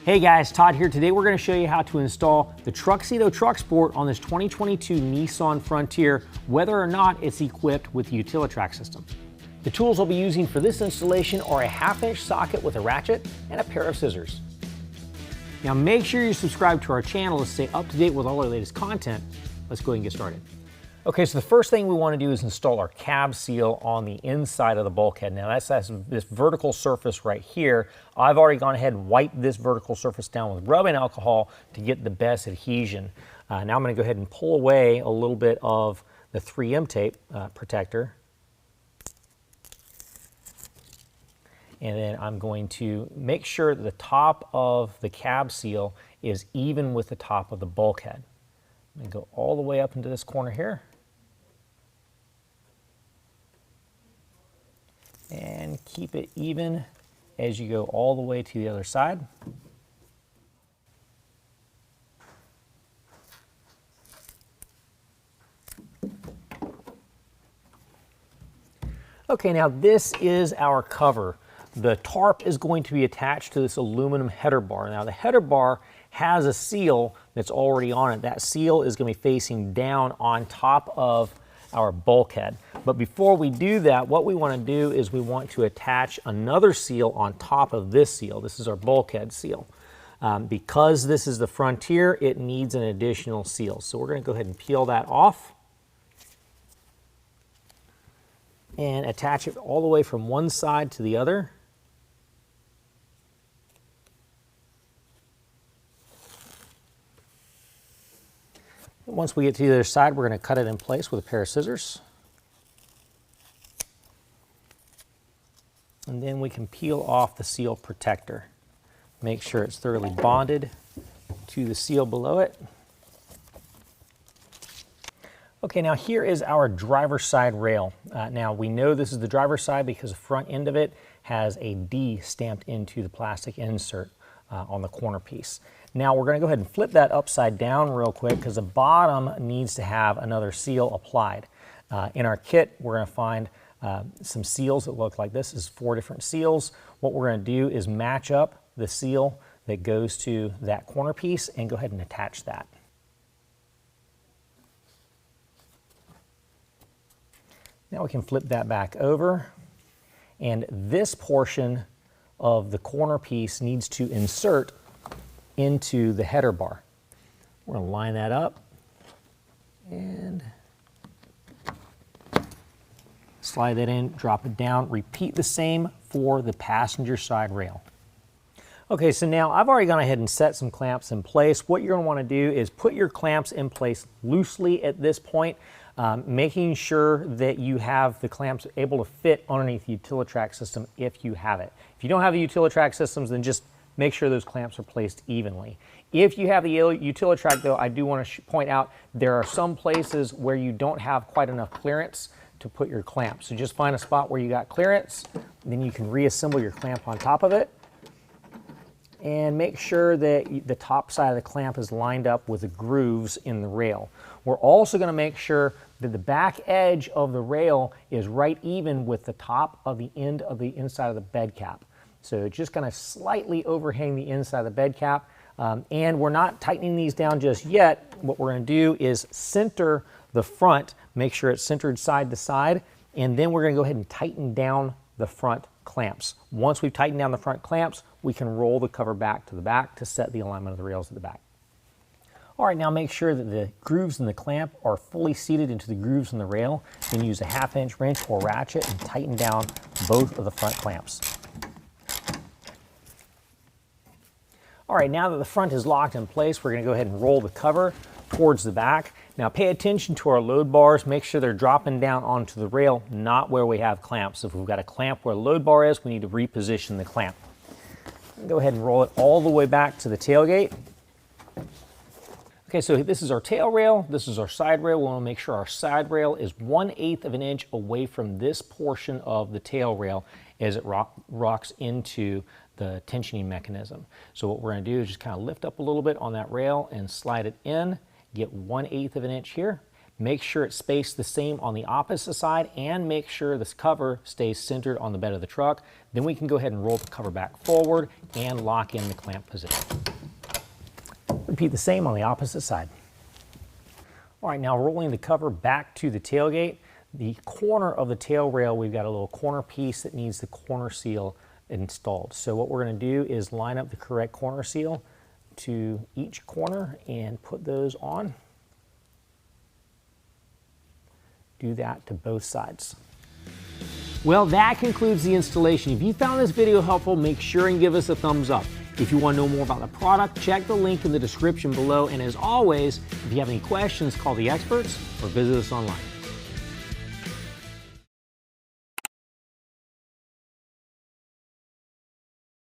Hey guys, Todd here. Today we're going to show you how to install the TruXedo TruXport on this 2022 Nissan Frontier, whether or not it's equipped with the Utilitrack system. The tools I'll be using for this installation are a 1/2-inch socket with a ratchet and a pair of scissors. Now make sure you subscribe to our channel to stay up to date with all our latest content. Let's go ahead and get started. Okay, so the first thing we want to do is install our cab seal on the inside of the bulkhead. Now that's this vertical surface right here. I've already gone ahead and wiped this vertical surface down with rubbing alcohol to get the best adhesion. Now I'm going to go ahead and pull away a little bit of the 3M tape protector. And then I'm going to make sure that the top of the cab seal is even with the top of the bulkhead. I'm going to go all the way up into this corner here. And keep it even as you go all the way to the other side. Okay, now this is our cover. The tarp is going to be attached to this aluminum header bar. Now the header bar has a seal that's already on it. That seal is going to be facing down on top of our bulkhead. But before we do that, what we want to do is we want to attach another seal on top of this seal. This is our bulkhead seal. Because this is the Frontier, it needs an additional seal. So we're going to go ahead and peel that off and attach it all the way from one side to the other. Once we get to the other side, we're going to cut it in place with a pair of scissors. And then we can peel off the seal protector. Make sure it's thoroughly bonded to the seal below it. Okay, now here is our driver's side rail. Now we know this is the driver's side because the front end of it has a D stamped into the plastic insert on the corner piece. Now we're going to go ahead and flip that upside down real quick because the bottom needs to have another seal applied. In our kit, we're going to find some seals that look like this. This is 4 different seals. What we're going to do is match up the seal that goes to that corner piece and go ahead and attach that. Now we can flip that back over, and this portion of the corner piece needs to insert into the header bar. We're going to line that up and slide that in, drop it down. Repeat the same for the passenger side rail. Okay, so now I've already gone ahead and set some clamps in place. What you're going to want to do is put your clamps in place loosely at this point, making sure that you have the clamps able to fit underneath the Utilitrack system if you have it. If you don't have the Utilitrack systems, then just make sure those clamps are placed evenly. If you have the Utilitrack though, I do want to point out there are some places where you don't have quite enough clearance to put your clamp. So just find a spot where you got clearance, then you can reassemble your clamp on top of it. And make sure that the top side of the clamp is lined up with the grooves in the rail. We're also going to make sure that the back edge of the rail is right even with the top of the end of the inside of the bed cap. So just kind of slightly overhang the inside of the bed cap. And we're not tightening these down just yet. What we're going to do is center the front, make sure it's centered side to side, and then we're going to go ahead and tighten down the front clamps. Once we've tightened down the front clamps, we can roll the cover back to the back to set the alignment of the rails at the back. All right, now make sure that the grooves in the clamp are fully seated into the grooves in the rail. Then use a 1/2-inch wrench or ratchet and tighten down both of the front clamps. All right, now that the front is locked in place, we're going to go ahead and roll the cover towards the back. Now pay attention to our load bars. Make sure they're dropping down onto the rail, not where we have clamps. If we've got a clamp where the load bar is, we need to reposition the clamp. Go ahead and roll it all the way back to the tailgate. Okay, so this is our tail rail, this is our side rail. We want to make sure our side rail is 1/8 of an inch away from this portion of the tail rail as it rocks into the tensioning mechanism. So what we're going to do is just kind of lift up a little bit on that rail and slide it in, get 1/8 of an inch here. Make sure it's spaced the same on the opposite side and make sure this cover stays centered on the bed of the truck. Then we can go ahead and roll the cover back forward and lock in the clamp position. Repeat the same on the opposite side. All right, now rolling the cover back to the tailgate. The corner of the tail rail, we've got a little corner piece that needs the corner seal installed. So what we're going to do is line up the correct corner seal to each corner and put those on. Do that to both sides. Well, that concludes the installation. If you found this video helpful, make sure and give us a thumbs up. If you want to know more about the product, check the link in the description below. And as always, if you have any questions, call the experts or visit us online.